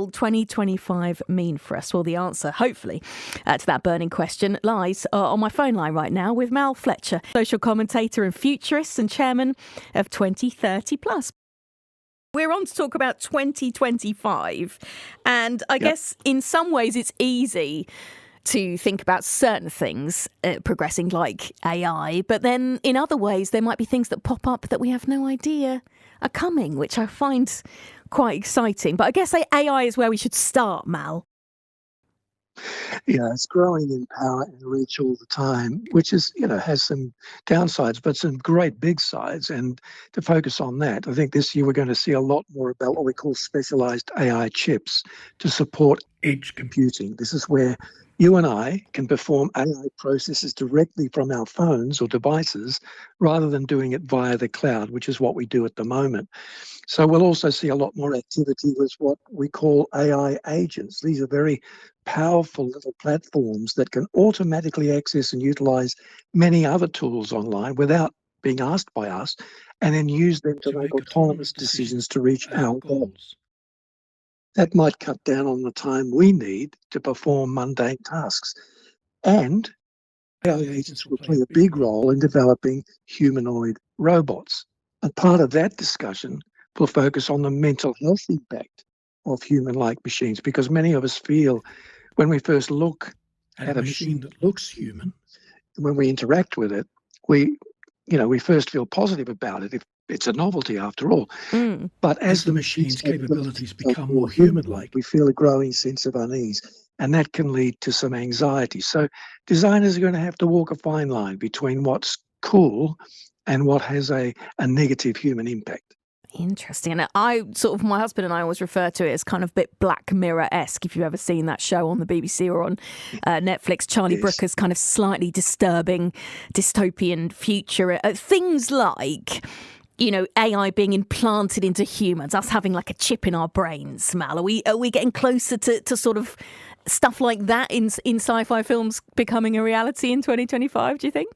will 2025 mean for us? Well, the answer, hopefully, to that burning question lies on my phone line right now with Mal Fletcher, social commentator and futurist and chairman of 2030 Plus. We're on to talk about 2025, and I guess in some ways it's easy to think about certain things progressing like AI, but then in other ways there might be things that pop up that we have no idea are coming, which I find quite exciting. But I guess AI is where we should start, Mal. Yeah, it's growing in power and reach all the time, which is, has some downsides, but some great big sides. And to focus on that, I think this year we're going to see a lot more about what we call specialized AI chips to support edge computing. This is where you and I can perform AI processes directly from our phones or devices rather than doing it via the cloud, which is what we do at the moment. So we'll also see a lot more activity with what we call AI agents. These are very powerful little platforms that can automatically access and utilize many other tools online without being asked by us, and then use them to make autonomous decisions to reach our goals. That might cut down on the time we need to perform mundane tasks. And AI agents will play a big role in developing humanoid robots. And part of that discussion will focus on the mental health impact of human-like machines, because many of us feel when we first look at a machine that looks human, when we interact with it, we first feel positive about it. If it's a novelty after all. But as the machine's capabilities become more human-like, we feel a growing sense of unease, and that can lead to some anxiety. So designers are going to have to walk a fine line between what's cool and what has a negative human impact. Interesting. And my husband and I always refer to it as kind of a bit Black Mirror-esque, if you've ever seen that show on the BBC or on Netflix. Charlie Brooker's kind of slightly disturbing dystopian future. Things like, AI being implanted into humans, us having like a chip in our brains, Mal. Are we getting closer to sort of stuff like that in sci-fi films becoming a reality in 2025, do you think?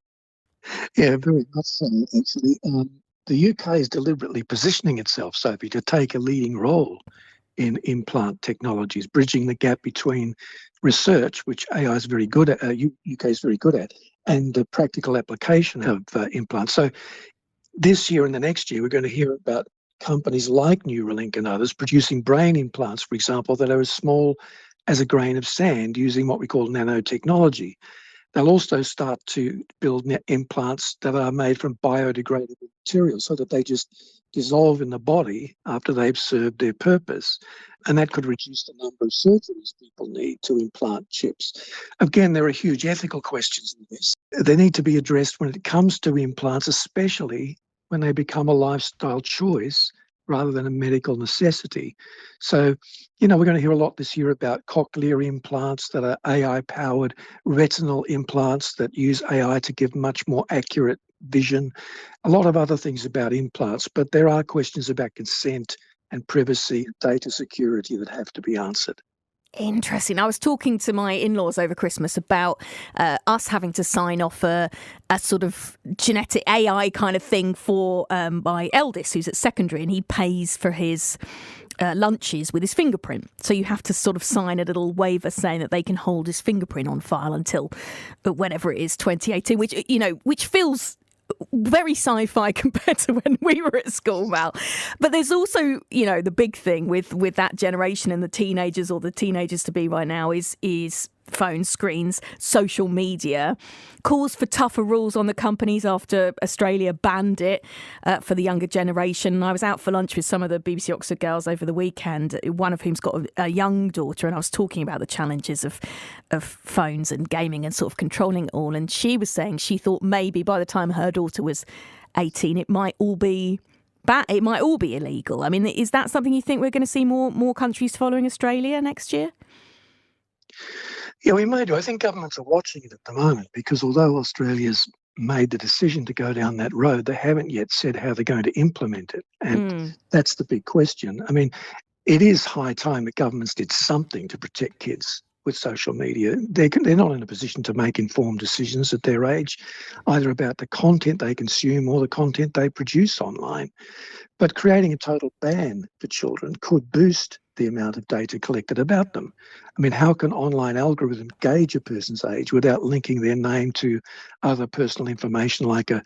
Yeah, very much so, actually. The UK is deliberately positioning itself, Sophie, to take a leading role in implant technologies, bridging the gap between research, which AI is very good at, UK is very good at, and the practical application of implants. So this year and the next year, we're going to hear about companies like Neuralink and others producing brain implants, for example, that are as small as a grain of sand using what we call nanotechnology. They'll also start to build implants that are made from biodegradable materials so that they just dissolve in the body after they've served their purpose. And that could reduce the number of surgeries people need to implant chips. Again, there are huge ethical questions in this. They need to be addressed when it comes to implants, especially when they become a lifestyle choice rather than a medical necessity. So, we're going to hear a lot this year about cochlear implants that are AI-powered, retinal implants that use AI to give much more accurate vision, a lot of other things about implants, but there are questions about consent and privacy, data security that have to be answered. Interesting. I was talking to my in-laws over Christmas about us having to sign off a sort of genetic AI kind of thing for my eldest, who's at secondary, and he pays for his lunches with his fingerprint. So you have to sort of sign a little waiver saying that they can hold his fingerprint on file until whenever it is 2018, which feels very sci-fi compared to when we were at school, Mal. But there's also, the big thing with that generation and the teenagers or the teenagers to be right now is phone screens, social media, calls for tougher rules on the companies after Australia banned it for the younger generation. I was out for lunch with some of the BBC Oxford girls over the weekend, one of whom's got a young daughter, and I was talking about the challenges of phones and gaming and sort of controlling it all. And she was saying she thought maybe by the time her daughter was 18, it might all be illegal. I mean, is that something you think we're going to see more countries following Australia next year? Yeah, we may do. I think governments are watching it at the moment because although Australia's made the decision to go down that road, they haven't yet said how they're going to implement it. And that's the big question. I mean, it is high time that governments did something to protect kids with social media. They're not in a position to make informed decisions at their age, either about the content they consume or the content they produce online. But creating a total ban for children could boost the amount of data collected about them. I mean, how can online algorithms gauge a person's age without linking their name to other personal information like a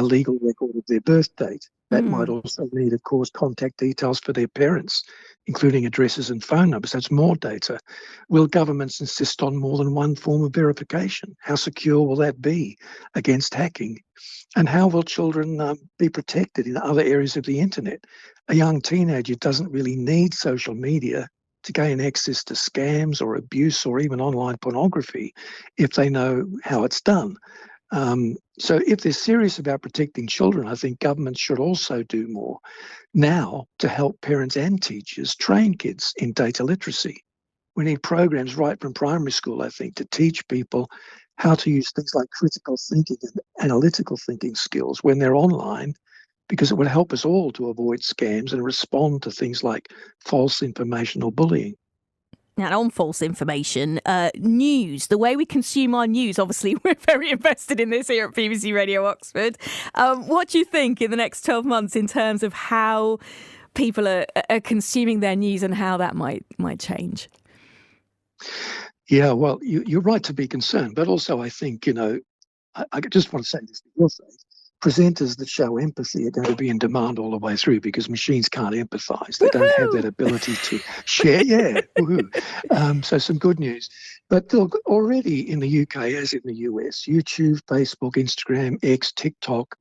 legal record of their birth date? That might also need, of course, contact details for their parents, including addresses and phone numbers. That's more data. Will governments insist on more than one form of verification? How secure will that be against hacking? And how will children be protected in other areas of the internet? A young teenager doesn't really need social media to gain access to scams or abuse or even online pornography if they know how it's done. So if they're serious about protecting children, I think governments should also do more now to help parents and teachers train kids in data literacy. We need programs right from primary school, I think, to teach people how to use things like critical thinking and analytical thinking skills when they're online, because it would help us all to avoid scams and respond to things like false information or bullying. And on false information, news, the way we consume our news, obviously we're very invested in this here at BBC Radio Oxford. What do you think in the next 12 months in terms of how people are consuming their news and how that might change? Yeah, well, you're right to be concerned, but also I think, I just want to say this for your sake. Presenters that show empathy are going to be in demand all the way through because machines can't empathise. They don't have that ability to share. Yeah, woohoo. So some good news. But look, already in the UK, as in the US, YouTube, Facebook, Instagram, X, TikTok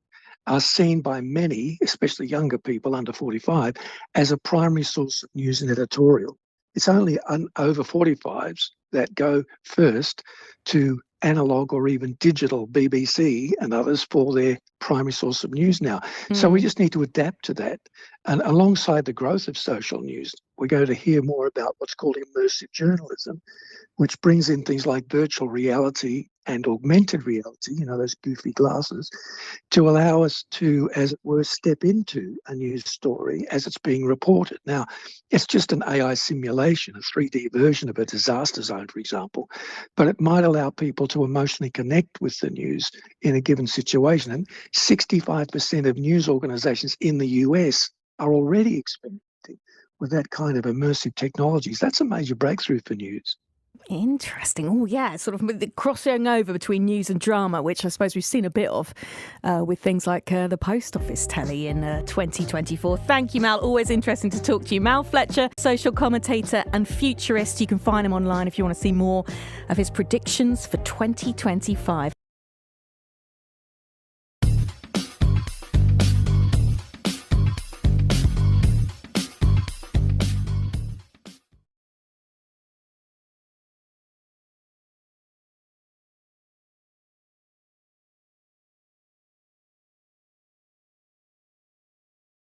are seen by many, especially younger people under 45, as a primary source of news and editorial. It's only over 45s that go first to analog or even digital BBC and others for their primary source of news now. So we just need to adapt to that. And alongside the growth of social news, we're going to hear more about what's called immersive journalism, which brings in things like virtual reality and augmented reality, those goofy glasses, to allow us to, as it were, step into a news story as it's being reported. Now, it's just an AI simulation, a 3D version of a disaster zone, for example, but it might allow people to emotionally connect with the news in a given situation. And 65% of news organizations in the US are already experimenting with that kind of immersive technologies. That's a major breakthrough for news. Interesting. Oh, yeah, sort of the crossing over between news and drama, which I suppose we've seen a bit of with things like the Post Office telly in 2024. Thank you, Mal. Always interesting to talk to you. Mal Fletcher, social commentator and futurist. You can find him online if you want to see more of his predictions for 2025.